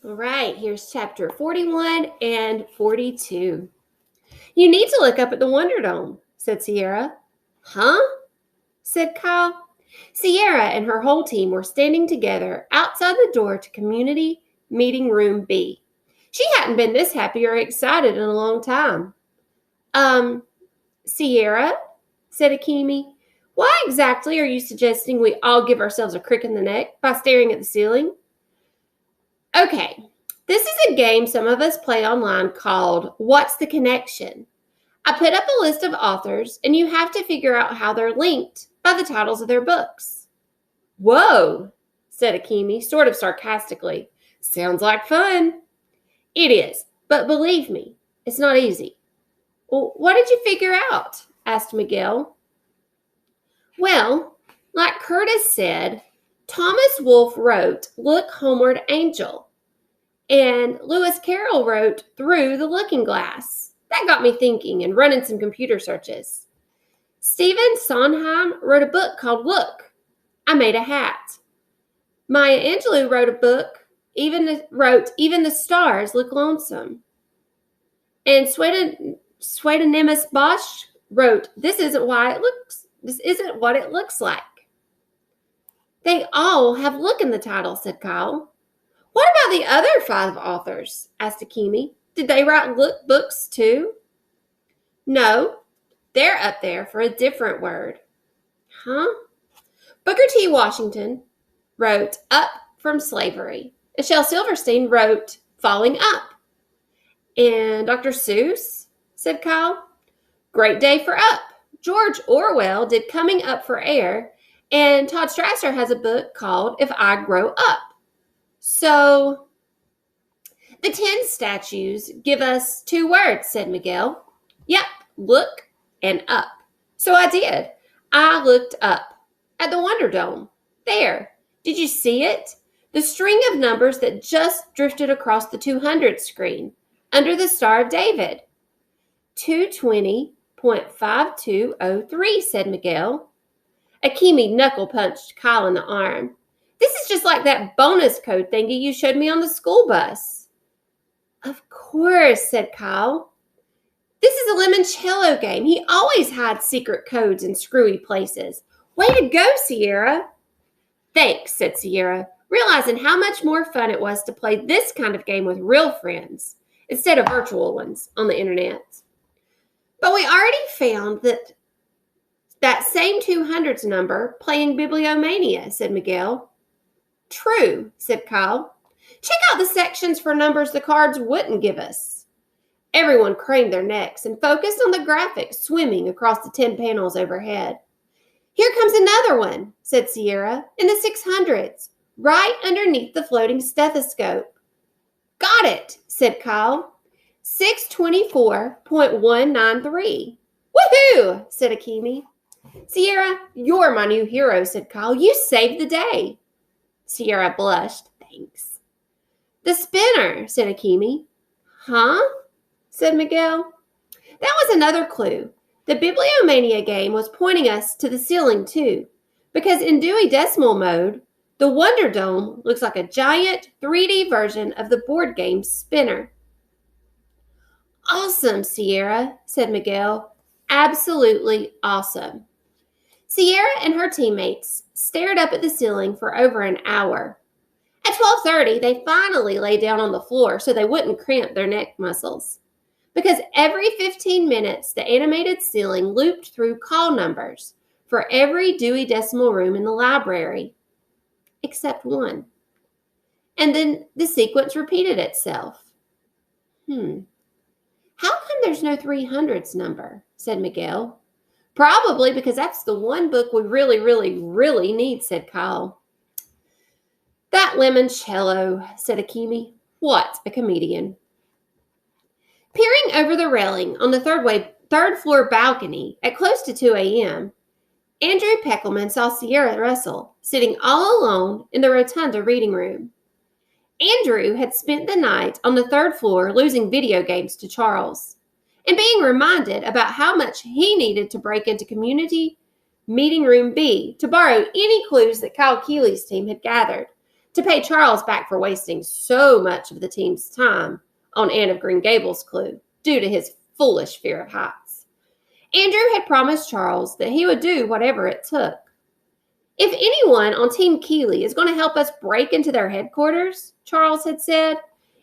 All right, here's chapter 41 and 42. You need to look up at the Wonder Dome, said Sierra. Huh? Said Kyle. Sierra and her whole team were standing together outside the door to Community Meeting Room B. She hadn't been this happy or excited in a long time. Sierra, said Akemi, why exactly are you suggesting we all give ourselves a crick in the neck by staring at the ceiling? Okay, this is a game some of us play online called What's the Connection? I put up a list of authors, and you have to figure out how they're linked by the titles of their books. Whoa, said Akemi, sort of sarcastically. Sounds like fun. It is, but believe me, it's not easy. Well, what did you figure out? Asked Miguel. Well, like Curtis said, Thomas Wolfe wrote Look Homeward Angel, and Lewis Carroll wrote Through the Looking Glass. That got me thinking and running some computer searches. Stephen Sondheim wrote a book called Look, I Made a Hat. Maya Angelou wrote a book, Even the Stars Look Lonesome. And Pseudonymous Bosch wrote This Isn't What It Looks Like. They all have look in the title, said Kyle. What about the other 5 authors? Asked Akemi. Did they write look books too? No, they're up there for a different word. Huh? Booker T. Washington wrote Up from Slavery. Michelle Silverstein wrote Falling Up. And Dr. Seuss, said Kyle. Great day for Up. George Orwell did Coming Up for Air, and Todd Strasser has a book called If I Grow Up. So, the 10 statues give us 2 words, said Miguel. Yep, look and up. So I did. I looked up at the Wonder Dome. There. Did you see it? The string of numbers that just drifted across the 200 screen under the Star of David. 220.5203, said Miguel. Akemi knuckle punched Kyle in the arm. This is just like that bonus code thingy you showed me on the school bus. Of course, said Kyle. This is a Lemoncello game. He always hides secret codes in screwy places. Way to go, Sierra. Thanks, said Sierra, realizing how much more fun it was to play this kind of game with real friends instead of virtual ones on the internet. But we already found that same 200s number playing Bibliomania, said Miguel. True, said Kyle. Check out the sections for numbers the cards wouldn't give us. Everyone craned their necks and focused on the graphics swimming across the 10 panels overhead. Here comes another one, said Sierra, in the 600s, right underneath the floating stethoscope. Got it, said Kyle. 624.193. Woohoo, said Akemi. Sierra, you're my new hero, said Kyle. You saved the day. Sierra blushed. Thanks. The spinner, said Akemi. Huh? Said Miguel. That was another clue. The Bibliomania game was pointing us to the ceiling too, because in Dewey Decimal mode, the Wonder Dome looks like a giant 3D version of the board game Spinner. Awesome, Sierra, said Miguel. Absolutely awesome. Sierra and her teammates stared up at the ceiling for over an hour. At 12:30, they finally lay down on the floor so they wouldn't cramp their neck muscles. Because every 15 minutes, the animated ceiling looped through call numbers for every Dewey Decimal room in the library, except one. And then the sequence repeated itself. How come there's no 300s number? Said Miguel. Probably because that's the one book we really, really, really need, said Kyle. That Lemoncello, said Akemi. What a comedian. Peering over the railing on the third floor balcony at close to 2 a.m., Andrew Peckelman saw Sierra Russell sitting all alone in the rotunda reading room. Andrew had spent the night on the 3rd floor losing video games to Charles and being reminded about how much he needed to break into Community Meeting Room B to borrow any clues that Kyle Keeley's team had gathered to pay Charles back for wasting so much of the team's time on Anne of Green Gables' clue due to his foolish fear of heights. Andrew had promised Charles that he would do whatever it took. If anyone on Team Keeley is going to help us break into their headquarters, Charles had said,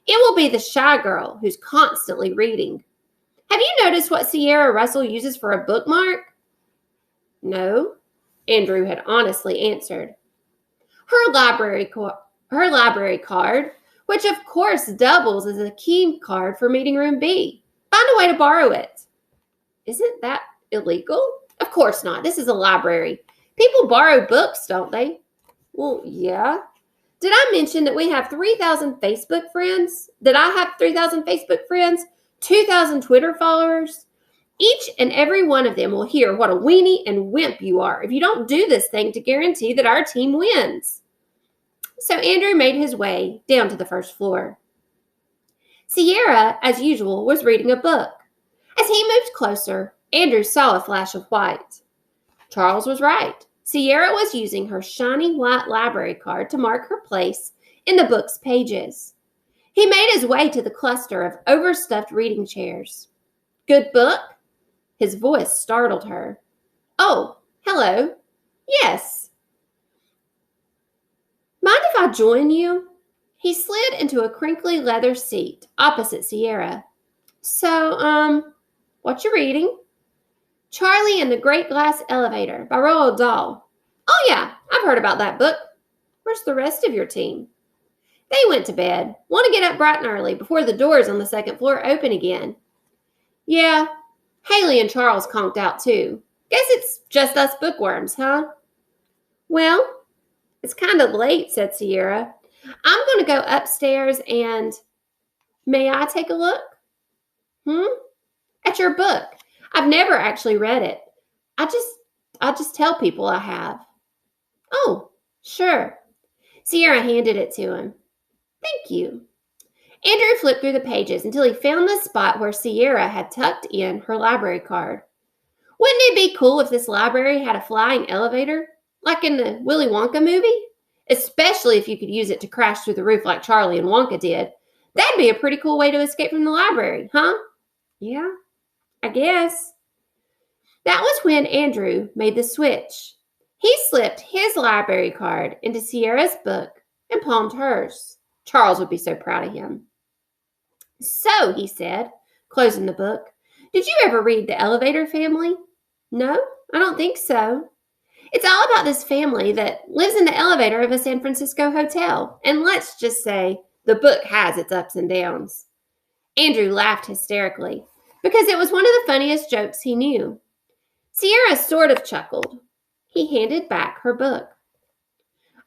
it will be the shy girl who's constantly reading. Have you noticed what Sierra Russell uses for a bookmark? No, Andrew had honestly answered. Her library card, which of course doubles as a key card for meeting room B. Find a way to borrow it. Isn't that illegal? Of course not. This is a library. People borrow books, don't they? Well, yeah. Did I mention that we have 3,000 Facebook friends? That I have 3,000 Facebook friends? 2,000 Twitter followers? Each and every one of them will hear what a weenie and wimp you are if you don't do this thing to guarantee that our team wins. So Andrew made his way down to the first floor. Sierra, as usual, was reading a book. As he moved closer, Andrew saw a flash of white. Charles was right. Sierra was using her shiny white library card to mark her place in the book's pages. He made his way to the cluster of overstuffed reading chairs. Good book? His voice startled her. Oh, hello. Yes. Mind if I join you? He slid into a crinkly leather seat opposite Sierra. So, what you reading? Charlie and the Great Glass Elevator by Roald Dahl. Oh yeah, I've heard about that book. Where's the rest of your team? They went to bed. Want to get up bright and early before the doors on the second floor open again. Yeah, Haley and Charles conked out too. Guess it's just us bookworms, huh? Well, it's kind of late, said Sierra. I'm going to go upstairs and... May I take a look? At your book. I've never actually read it. I just tell people I have. Oh, sure. Sierra handed it to him. Thank you. Andrew flipped through the pages until he found the spot where Sierra had tucked in her library card. Wouldn't it be cool if this library had a flying elevator, like in the Willy Wonka movie? Especially if you could use it to crash through the roof like Charlie and Wonka did. That'd be a pretty cool way to escape from the library, huh? Yeah, I guess. That was when Andrew made the switch. He slipped his library card into Sierra's book and palmed hers. Charles would be so proud of him. So, he said, closing the book, did you ever read The Elevator Family? No, I don't think so. It's all about this family that lives in the elevator of a San Francisco hotel. And let's just say the book has its ups and downs. Andrew laughed hysterically because it was one of the funniest jokes he knew. Sierra sort of chuckled. He handed back her book.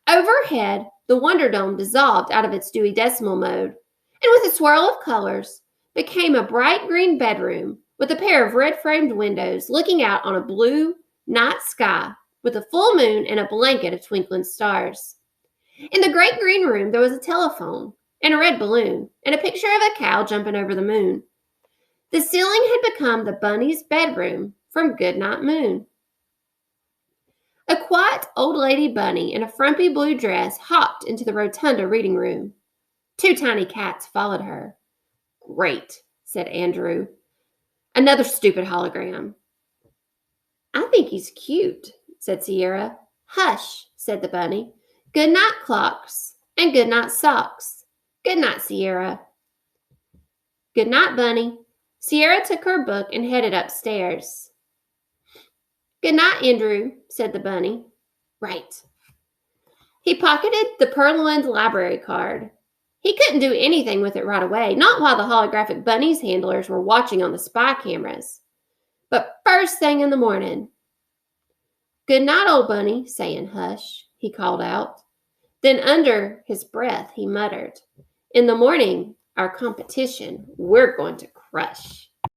Overhead, the Wonder Dome dissolved out of its Dewey Decimal mode, and with a swirl of colors, became a bright green bedroom with a pair of red-framed windows looking out on a blue night sky with a full moon and a blanket of twinkling stars. In the great green room, there was a telephone and a red balloon and a picture of a cow jumping over the moon. The ceiling had become the bunny's bedroom from Goodnight Moon. A quiet old lady bunny in a frumpy blue dress hopped into the rotunda reading room. 2 tiny cats followed her. Great, said Andrew. Another stupid hologram. I think he's cute, said Sierra. Hush, said the bunny. Good night, clocks, and good night, socks. Good night, Sierra. Good night, Bunny. Sierra took her book and headed upstairs. Good night, Andrew, said the bunny. Right. He pocketed the purloined library card. He couldn't do anything with it right away, not while the holographic bunny's handlers were watching on the spy cameras. But first thing in the morning. Good night, old bunny, saying hush, he called out. Then under his breath, he muttered, in the morning, our competition, we're going to crush.